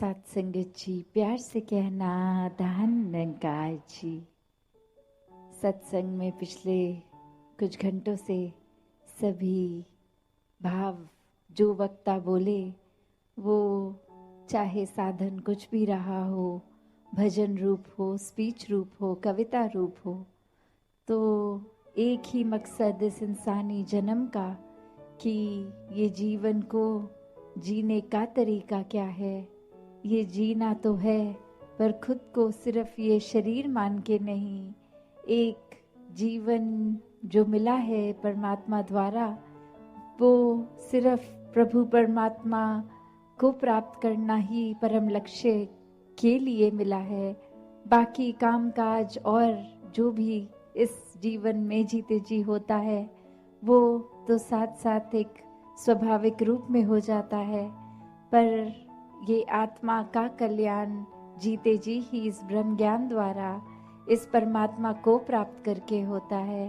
सत्संगत जी, प्यार से कहना धन्यकार जी। सत्संग में पिछले कुछ घंटों से सभी भाव जो वक्ता बोले, वो चाहे साधन कुछ भी रहा हो, भजन रूप हो, स्पीच रूप हो, कविता रूप हो, तो एक ही मकसद इस इंसानी जन्म का कि ये जीवन को जीने का तरीका क्या है। ये जीना तो है, पर खुद को सिर्फ ये शरीर मान के नहीं, एक जीवन जो मिला है परमात्मा द्वारा, वो सिर्फ प्रभु परमात्मा को प्राप्त करना ही परम लक्ष्य के लिए मिला है। बाकी काम काज और जो भी इस जीवन में जीते जी होता है, वो तो साथ साथ एक स्वाभाविक रूप में हो जाता है। पर ये आत्मा का कल्याण जीते जी ही इस ब्रह्म ज्ञान द्वारा इस परमात्मा को प्राप्त करके होता है।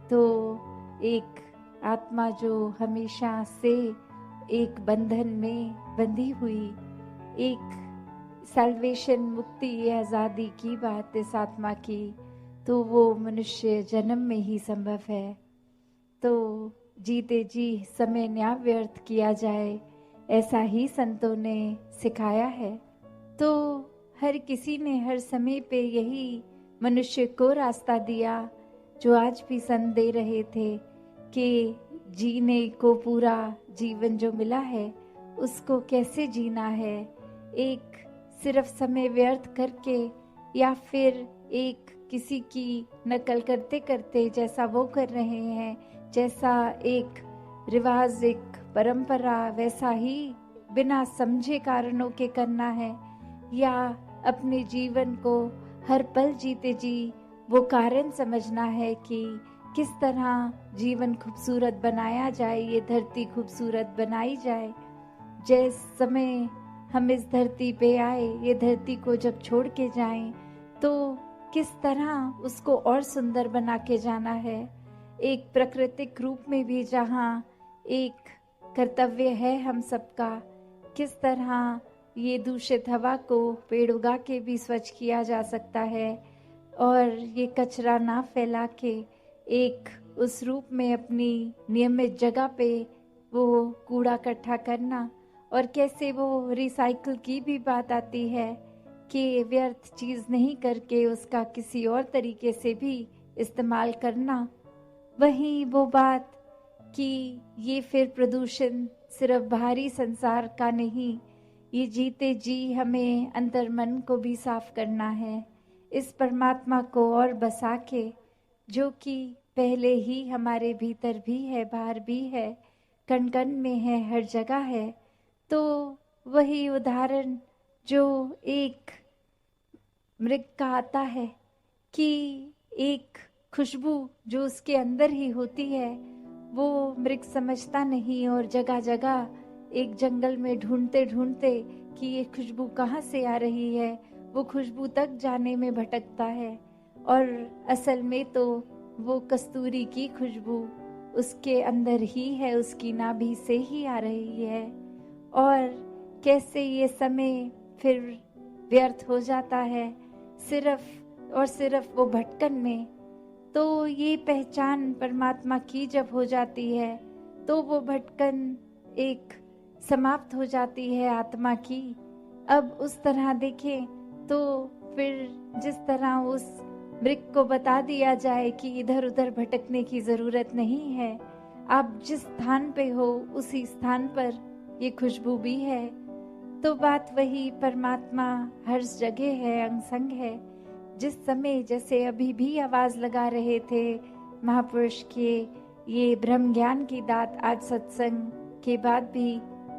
तो एक आत्मा जो हमेशा से एक बंधन में बंधी हुई, एक सल्वेशन, मुक्ति, आज़ादी की बात इस आत्मा की, तो वो मनुष्य जन्म में ही संभव है। तो जीते जी समय न्या व्यर्थ किया जाए, ऐसा ही संतों ने सिखाया है। तो हर किसी ने हर समय पे यही मनुष्य को रास्ता दिया, जो आज भी संत दे रहे थे कि जीने को पूरा जीवन जो मिला है उसको कैसे जीना है। एक सिर्फ समय व्यर्थ करके या फिर एक किसी की नकल करते करते, जैसा वो कर रहे हैं, जैसा एक रिवाज, एक परंपरा, वैसा ही बिना समझे कारणों के करना है, या अपने जीवन को हर पल जीते जी वो कारण समझना है कि किस तरह जीवन खूबसूरत बनाया जाए, ये धरती खूबसूरत बनाई जाए। जिस समय हम इस धरती पे आए, ये धरती को जब छोड़ के जाएं, तो किस तरह उसको और सुंदर बना के जाना है। एक प्राकृतिक रूप में भी जहाँ एक कर्तव्य है हम सबका, किस तरह ये दूषित हवा को पेड़ उगा के भी स्वच्छ किया जा सकता है, और ये कचरा ना फैला के एक उस रूप में अपनी नियमित जगह पे वो कूड़ा इकट्ठा करना, और कैसे वो रिसाइकल की भी बात आती है कि व्यर्थ चीज़ नहीं करके उसका किसी और तरीके से भी इस्तेमाल करना। वहीं वो बात कि ये फिर प्रदूषण सिर्फ बाहरी संसार का नहीं, ये जीते जी हमें अंतर मन को भी साफ करना है, इस परमात्मा को और बसा के, जो कि पहले ही हमारे भीतर भी है, बाहर भी है, कण कण में है, हर जगह है। तो वही उदाहरण जो एक मृग का आता है कि एक खुशबू जो उसके अंदर ही होती है, वो मृग समझता नहीं, और जगह जगह एक जंगल में ढूंढते ढूंढते कि ये खुशबू कहाँ से आ रही है, वो खुशबू तक जाने में भटकता है, और असल में तो वो कस्तूरी की खुशबू उसके अंदर ही है, उसकी नाभि से ही आ रही है। और कैसे ये समय फिर व्यर्थ हो जाता है सिर्फ और सिर्फ वो भटकन में। तो ये पहचान परमात्मा की जब हो जाती है, तो वो भटकन एक समाप्त हो जाती है आत्मा की। अब उस तरह देखें तो फिर जिस तरह उस मृग को बता दिया जाए कि इधर उधर भटकने की जरूरत नहीं है, आप जिस स्थान पे हो उसी स्थान पर ये खुशबू भी है। तो बात वही, परमात्मा हर जगह है, अंग संग है। जिस समय, जैसे अभी भी आवाज लगा रहे थे महापुरुष के, ये ब्रह्म ज्ञान की दात आज सत्संग के बाद भी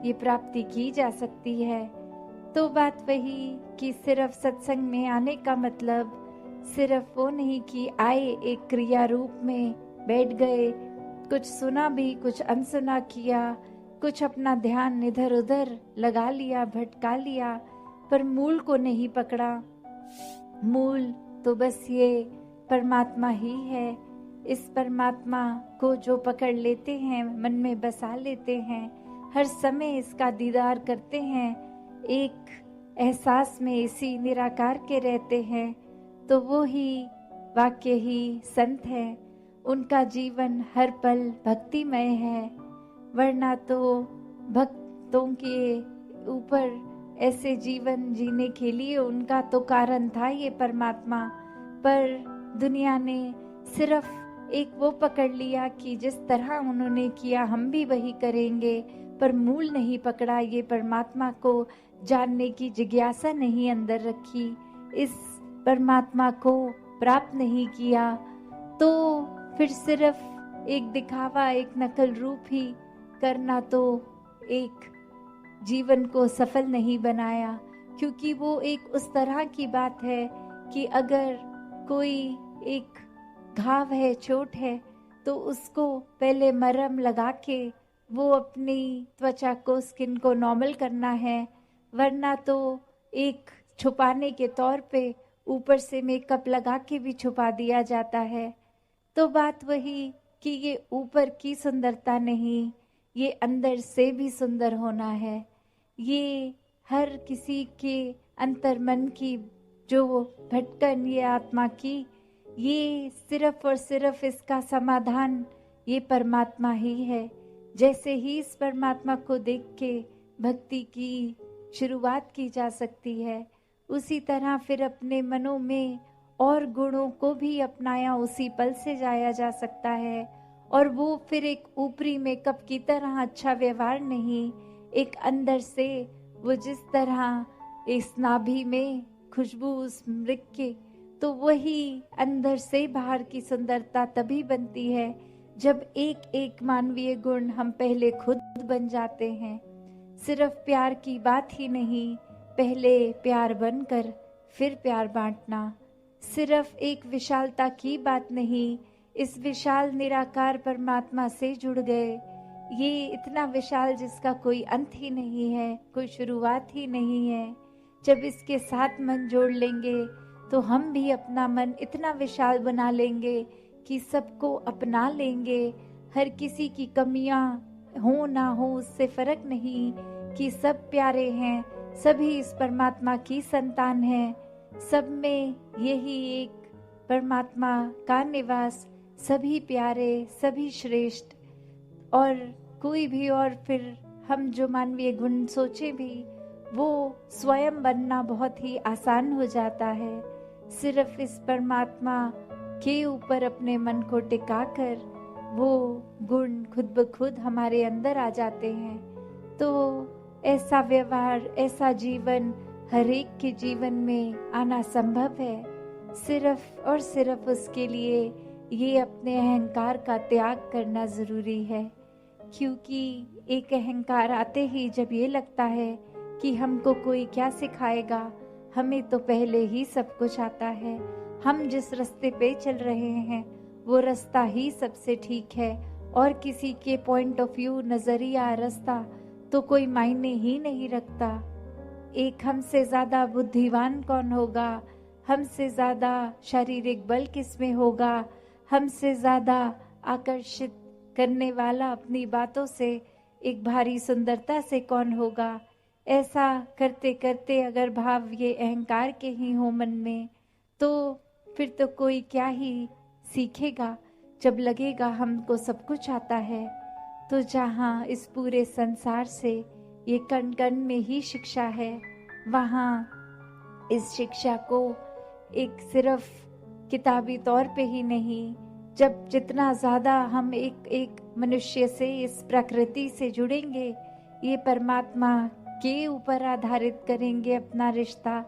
ये प्राप्ति की जा सकती है। तो बात वही कि सिर्फ सत्संग में आने का मतलब सिर्फ वो नहीं कि आए एक क्रिया रूप में बैठ गए, कुछ सुना भी, कुछ अनसुना किया, कुछ अपना ध्यान इधर उधर लगा लिया, भटका लिया, पर मूल को नहीं पकड़ा। मूल तो बस ये परमात्मा ही है। इस परमात्मा को जो पकड़ लेते हैं, मन में बसा लेते हैं, हर समय इसका दीदार करते हैं, एक एहसास में इसी निराकार के रहते हैं तो वो ही वाक्य ही संत है। उनका जीवन हर पल भक्तिमय है, वरना तो भक्तों के ऊपर ऐसे जीवन जीने के लिए उनका तो कारण था ये परमात्मा, पर दुनिया ने सिर्फ एक वो पकड़ लिया कि जिस तरह उन्होंने किया हम भी वही करेंगे, पर मूल नहीं पकड़ा, ये परमात्मा को जानने की जिज्ञासा नहीं अंदर रखी, इस परमात्मा को प्राप्त नहीं किया, तो फिर सिर्फ एक दिखावा, एक नकल रूप ही करना तो एक जीवन को सफल नहीं बनाया। क्योंकि वो एक उस तरह की बात है कि अगर कोई एक घाव है, चोट है, तो उसको पहले मरहम लगा के वो अपनी त्वचा को, स्किन को नॉर्मल करना है, वरना तो एक छुपाने के तौर पे ऊपर से मेकअप लगा के भी छुपा दिया जाता है। तो बात वही कि ये ऊपर की सुंदरता नहीं, ये अंदर से भी सुंदर होना है। ये हर किसी के अंतर मन की जो भटकन ये आत्मा की, ये सिर्फ और सिर्फ इसका समाधान ये परमात्मा ही है। जैसे ही इस परमात्मा को देख के भक्ति की शुरुआत की जा सकती है, उसी तरह फिर अपने मनों में और गुणों को भी अपनाया उसी पल से जाया जा सकता है। और वो फिर एक ऊपरी मेकअप की तरह अच्छा व्यवहार नहीं, एक अंदर से वो जिस तरह इस नाभि में खुशबू उस मृग के, तो वही अंदर से बाहर की सुंदरता तभी बनती है जब एक एक मानवीय गुण हम पहले खुद बन जाते हैं। सिर्फ प्यार की बात ही नहीं, पहले प्यार बनकर फिर प्यार बांटना। सिर्फ एक विशालता की बात नहीं, इस विशाल निराकार परमात्मा से जुड़ गए। ये इतना विशाल जिसका कोई अंत ही नहीं है, कोई शुरुआत ही नहीं है। जब इसके साथ मन जोड़ लेंगे तो हम भी अपना मन इतना विशाल बना लेंगे कि सबको अपना लेंगे। हर किसी की कमियां हो ना हो उससे फर्क नहीं, कि सब प्यारे हैं, सभी इस परमात्मा की संतान हैं, सब में यही एक परमात्मा का निवास, सभी प्यारे, सभी श्रेष्ठ। और कोई भी और फिर हम जो मानवीय गुण सोचे भी, वो स्वयं बनना बहुत ही आसान हो जाता है। सिर्फ इस परमात्मा के ऊपर अपने मन को टिकाकर वो गुण खुद ब खुद हमारे अंदर आ जाते हैं। तो ऐसा व्यवहार, ऐसा जीवन हर एक के जीवन में आना संभव है। सिर्फ और सिर्फ उसके लिए ये अपने अहंकार का त्याग करना जरूरी है। क्योंकि एक अहंकार आते ही जब ये लगता है कि हमको कोई क्या सिखाएगा, हमें तो पहले ही सब कुछ आता है, हम जिस रास्ते पे चल रहे हैं वो रास्ता ही सबसे ठीक है, और किसी के पॉइंट ऑफ व्यू, नजरिया, रास्ता तो कोई मायने ही नहीं रखता। एक हमसे ज्यादा बुद्धिमान कौन होगा, हमसे ज्यादा शारीरिक बल किसमें होगा, हमसे ज्यादा आकर्षित करने वाला अपनी बातों से एक भारी सुंदरता से कौन होगा। ऐसा करते करते अगर भाव ये अहंकार के ही हो मन में, तो फिर तो कोई क्या ही सीखेगा। जब लगेगा हमको सब कुछ आता है, तो जहाँ इस पूरे संसार से ये कण कण में ही शिक्षा है, वहाँ इस शिक्षा को एक सिर्फ किताबी तौर पे ही नहीं, जब जितना ज्यादा हम एक एक मनुष्य से, इस प्रकृति से जुड़ेंगे, ये परमात्मा के ऊपर आधारित करेंगे अपना रिश्ता,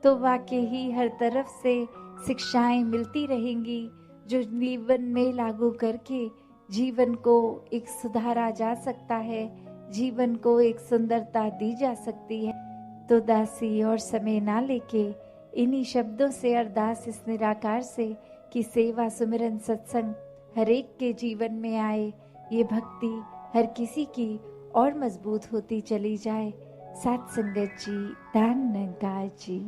तो वाकई ही हर तरफ से शिक्षाएं मिलती रहेंगी जो जीवन में लागू करके जीवन को एक सुधारा जा सकता है, जीवन को एक सुंदरता दी जा सकती है। तो दासी और समय ना लेके इन्हीं शब्दों से अरदास इस निराकार से कि सेवा, सुमिरन, सत्संग हर एक के जीवन में आए, ये भक्ति हर किसी की और मजबूत होती चली जाए। साथ संगत जी, धन निरंकार जी।